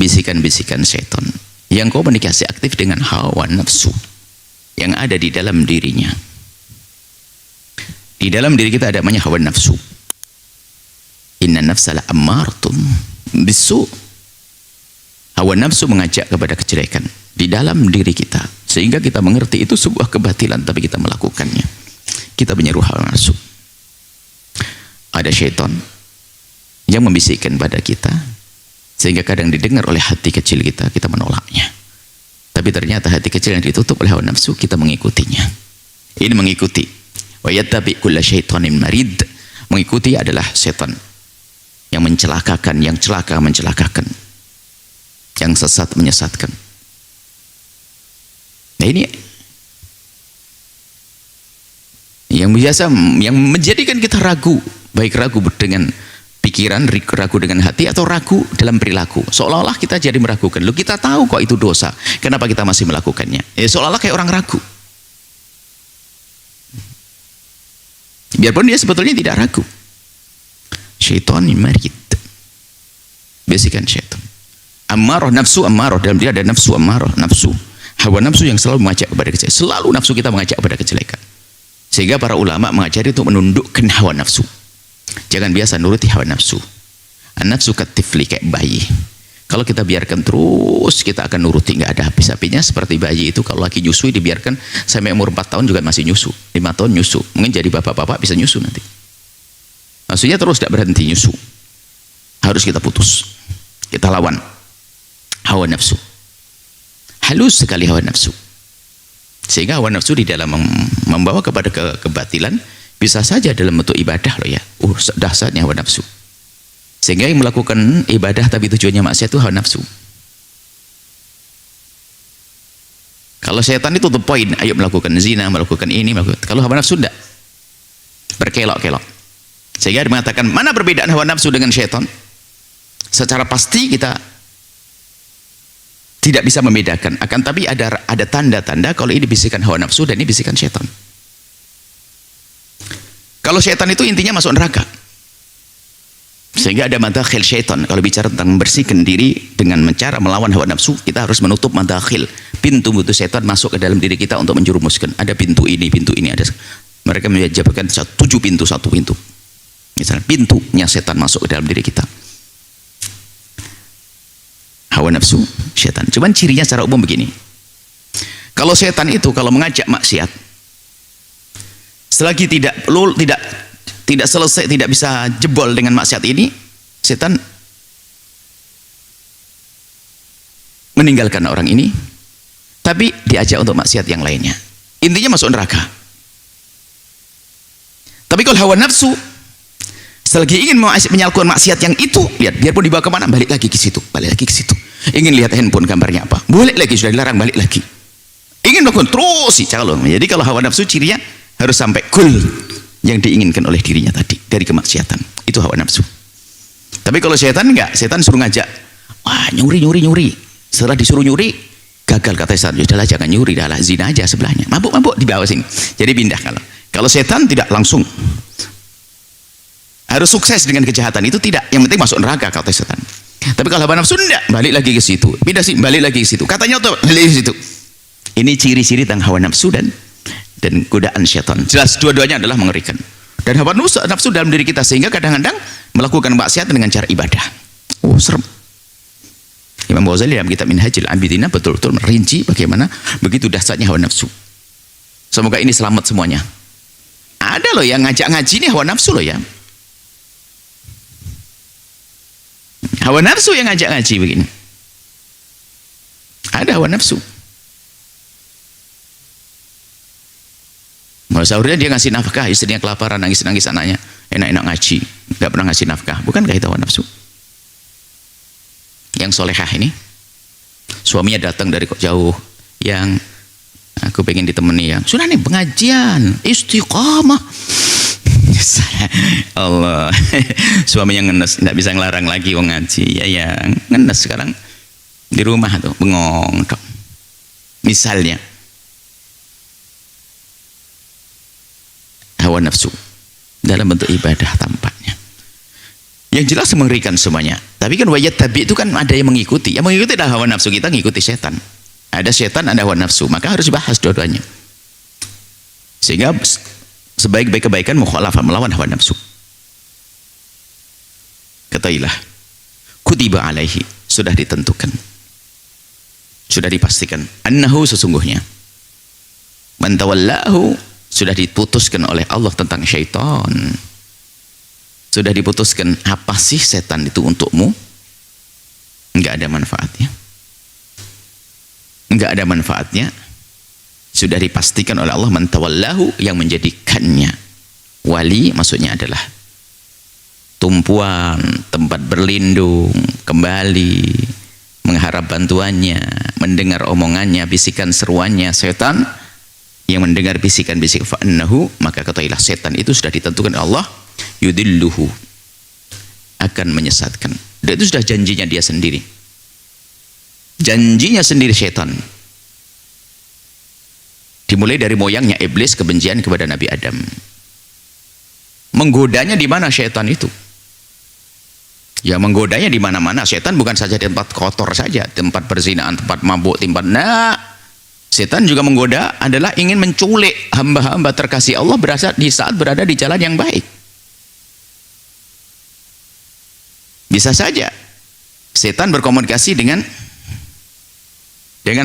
bisikan-bisikan setan yang komunikasi aktif dengan hawa nafsu yang ada di dalam dirinya. Di dalam diri kita ada namanya hawa nafsu. Inna nafsa la ammartum bisu. Hawa nafsu mengajak kepada kejelekan di dalam diri kita, sehingga kita mengerti itu sebuah kebatilan tapi kita melakukannya. Kita menyeru hawa nafsu. Ada syaitan yang membisikkan pada kita sehingga kadang didengar oleh hati kecil kita, kita menolaknya. Tapi ternyata hati kecil yang ditutup oleh hawa nafsu, kita mengikutinya. Ini mengikuti. Wa yattabi kulla syaitanin marid. Mengikuti adalah setan yang mencelakakan, yang celaka mencelakakan, yang sesat menyesatkan. Nah ini yang biasa, yang menjadikan kita ragu, baik ragu dengan pikiran, ragu dengan hati, atau ragu dalam perilaku. Seolah-olah kita jadi meragukan. Loh, kita tahu kok itu dosa, kenapa kita masih melakukannya? Ya seolah-olah kayak orang ragu. Biarpun dia sebetulnya tidak ragu. Syaitan marid. Bisikan syaitan. Ammarah, nafsu ammarah. Dalam dia ada nafsu ammarah, nafsu. Hawa nafsu yang selalu mengajak kepada kejelekan. Selalu nafsu kita mengajak kepada kejelekan. Sehingga para ulama mengajari untuk menundukkan hawa nafsu. Jangan biasa nuruti hawa nafsu. An-nafsu katifli, kayak bayi. Kalau kita biarkan terus, kita akan nuruti, nggak ada habis-habisnya. Seperti bayi itu kalau lagi nyusui dibiarkan sampai umur 4 tahun juga masih nyusu, 5 tahun nyusu, mungkin jadi bapak-bapak bisa nyusu nanti. Maksudnya terus tidak berhenti nyusu. Harus kita putus, kita lawan hawa nafsu. Halus sekali hawa nafsu, sehingga hawa nafsu di dalam membawa kepada kebatilan bisa saja dalam bentuk ibadah loh ya. Dahsyatnya hawa nafsu. Sehingga yang melakukan ibadah tapi tujuannya maksiat itu hawa nafsu. Kalau setan itu the point, ayo melakukan zina, melakukan ini, melakukan. Kalau hawa nafsu tidak, berkelok-kelok. Sehingga mengatakan mana perbedaan hawa nafsu dengan setan? Secara pasti kita tidak bisa membedakan. Akan tapi ada tanda-tanda kalau ini bisikan hawa nafsu dan ini bisikan setan. Kalau setan itu intinya masuk neraka. Sehingga ada madakhil syaitan. Kalau bicara tentang membersihkan diri dengan cara melawan hawa nafsu, kita harus menutup madakhil, pintu-pintu setan masuk ke dalam diri kita untuk menjerumuskan. Ada pintu ini ada. Mereka menjadikan 7 pintu, 1 pintu. Misalnya pintunya setan masuk ke dalam diri kita. Hawa nafsu, setan. Cuman cirinya secara umum begini. Kalau setan itu kalau mengajak maksiat, selagi tidak selesai, tidak bisa jebol dengan maksiat ini, setan meninggalkan orang ini, tapi diajak untuk maksiat yang lainnya. Intinya masuk neraka. Tapi kalau hawa nafsu, selagi ingin menyalurkan maksiat yang itu, lihat, biarpun dibawa kemana, balik lagi ke situ, balik lagi ke situ. Ingin lihat handphone gambarnya apa, boleh lagi, sudah dilarang, balik lagi. Ingin melakukan terus sih calon. Jadi kalau hawa nafsu cirinya harus sampai kul yang diinginkan oleh dirinya tadi dari kemaksiatan, itu hawa nafsu. Tapi kalau setan enggak, setan suruh ngajak, wah nyuri. Setelah disuruh nyuri, gagal kata setan, udahlah jangan nyuri, udahlah zina aja sebelahnya, mabuk di bawah sini. Jadi pindah. Kalau setan tidak langsung harus sukses dengan kejahatan itu, tidak, yang penting masuk neraka kata setan. Tapi kalau hawa nafsu enggak, balik lagi ke situ, pindah sih, balik lagi ke situ, katanya tuh balik ke situ. Ini ciri-ciri tentang hawa nafsu dan godaan syaitan. Jelas dua-duanya adalah mengerikan. Dan hawa nafsu dalam diri kita, sehingga kadang-kadang melakukan maksiat dengan cara ibadah. Oh, serem. Imam Ghazali dalam kitab Minhajul Abidin betul-betul merinci bagaimana begitu dahsyatnya hawa nafsu. Semoga ini selamat semuanya. Ada loh yang ngajak ngaji ini hawa nafsu loh ya. Hawa nafsu yang ngajak ngaji begini. Ada hawa nafsu. Mau sahurnya dia ngasih nafkah, istrinya kelaparan, nangis-nangis anaknya, enak-enak ngaji, nggak pernah ngasih nafkah. Bukankah itu hawa nafsu? Yang solehah ini, suaminya datang dari kok jauh, yang aku pengen ditemani, yang sudah nih pengajian, istiqamah. Allah, suaminya ngenes, nggak bisa ngelarang lagi wong ngaji, ya ngenes sekarang di rumah tuh, bengong dok. Misalnya, hawa nafsu dalam bentuk ibadah tampaknya. Yang jelas mengerikan semuanya. Tapi kan wayat tabi itu kan ada yang mengikuti. Yang mengikuti adalah hawa nafsu kita, ngikuti setan. Ada setan, ada hawa nafsu. Maka harus dibahas dua-duanya. Sehingga sebaik-baik kebaikan mukhalafah, melawan hawa nafsu. Ketahuilah, kutiba alaihi, sudah ditentukan, sudah dipastikan, annahu, sesungguhnya, man tawallahu, sudah diputuskan oleh Allah tentang syaitan. Sudah diputuskan apa sih setan itu untukmu? Enggak ada manfaatnya. Enggak ada manfaatnya. Sudah dipastikan oleh Allah, man tawallahu, yang menjadikannya wali, maksudnya adalah tumpuan, tempat berlindung, kembali, mengharap bantuannya, mendengar omongannya, bisikan seruannya setan, yang mendengar bisikan-bisikan fa'annahu, maka ketahuilah setan itu sudah ditentukan Allah, yudilluhu, akan menyesatkan. Dan itu sudah janjinya dia sendiri. Janjinya sendiri setan. Dimulai dari moyangnya iblis, kebencian kepada Nabi Adam. Menggodanya di mana setan itu? Ya, menggodanya di mana-mana. Setan bukan saja di tempat kotor saja, tempat perzinahan, tempat mabuk, tempat setan juga menggoda adalah ingin menculik hamba-hamba terkasih Allah di saat berada di jalan yang baik. Bisa saja setan berkomunikasi dengan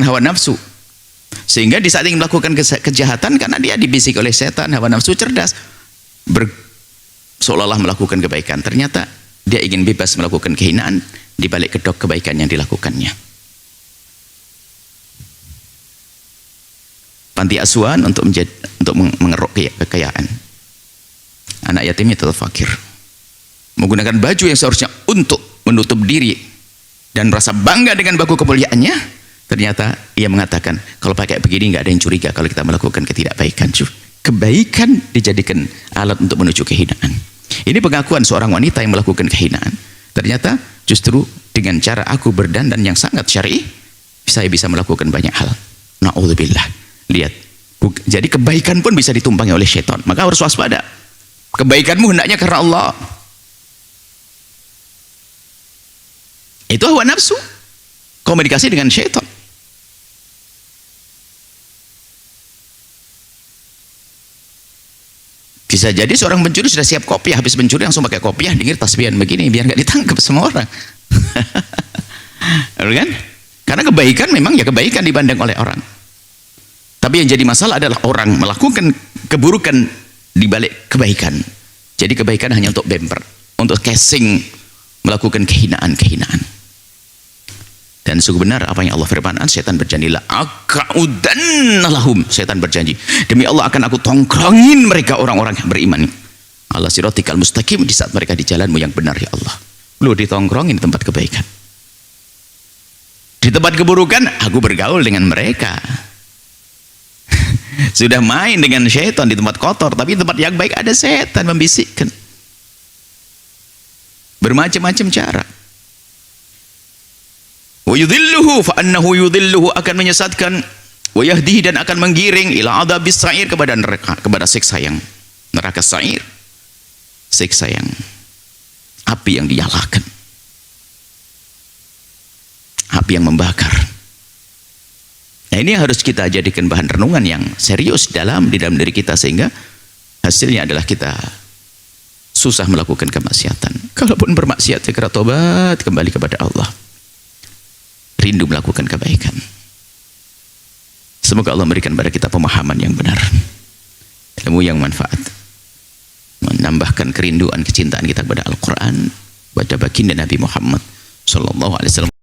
hawa nafsu, sehingga di saat ingin melakukan kejahatan, karena dia dibisik oleh setan, hawa nafsu cerdas, seolah-olah melakukan kebaikan, ternyata dia ingin bebas melakukan kehinaan di balik kedok kebaikan yang dilakukannya. Panti asuhan untuk mengeruk kekayaan, anak yatimnya tetap fakir, menggunakan baju yang seharusnya untuk menutup diri dan merasa bangga dengan baju kemuliaannya, ternyata ia mengatakan, kalau pakai begini nggak ada yang curiga kalau kita melakukan ketidakbaikan. Kebaikan dijadikan alat untuk menuju kehinaan. Ini pengakuan seorang wanita yang melakukan kehinaan. Ternyata justru dengan cara aku berdandan yang sangat syar'i, saya bisa melakukan banyak hal. Na'udzubillah. Lihat, jadi kebaikan pun bisa ditumpangi oleh syaitan. Maka harus waspada. Kebaikanmu hendaknya karena Allah. Itu hawa nafsu, komunikasi dengan syaitan. Bisa jadi seorang pencuri sudah siap kopiah, habis mencuri langsung pakai kopiah, dengar tasbihan begini biar nggak ditangkap semua orang. Kan? Karena kebaikan memang ya kebaikan dipandang oleh orang. Tapi yang jadi masalah adalah orang melakukan keburukan di balik kebaikan. Jadi kebaikan hanya untuk bemper, untuk casing, melakukan kehinaan-kehinaan. Dan sungguh benar apa yang Allah firmankan, setan berjanji, la aqa'udannalahum, setan berjanji, demi Allah akan aku tongkrongin mereka orang-orang yang beriman ala siratikal mustaqim, di saat mereka di jalanmu yang benar ya Allah. Lu ditongkrongin tempat kebaikan. Di tempat keburukan aku bergaul dengan mereka. Sudah main dengan syaitan di tempat kotor, tapi di tempat yang baik ada setan membisikkan bermacam-macam cara. Wa yudhilluhu fa annahu yudhilluhu, akan menyesatkan, wa yahdihi, dan akan menggiring ila adzabis sa'ir, kepada neraka, kepada siksa yang neraka sa'ir, siksa yang api yang dinyalakan, api yang membakar. Nah, ini harus kita jadikan bahan renungan yang serius di dalam diri kita, sehingga hasilnya adalah kita susah melakukan kemaksiatan. Kalaupun bermaksiat, segera tobat kembali kepada Allah, rindu melakukan kebaikan. Semoga Allah memberikan kepada kita pemahaman yang benar, ilmu yang manfaat, menambahkan kerinduan kecintaan kita kepada Al-Quran, baca baginda Nabi Muhammad sallallahu alaihi wasallam.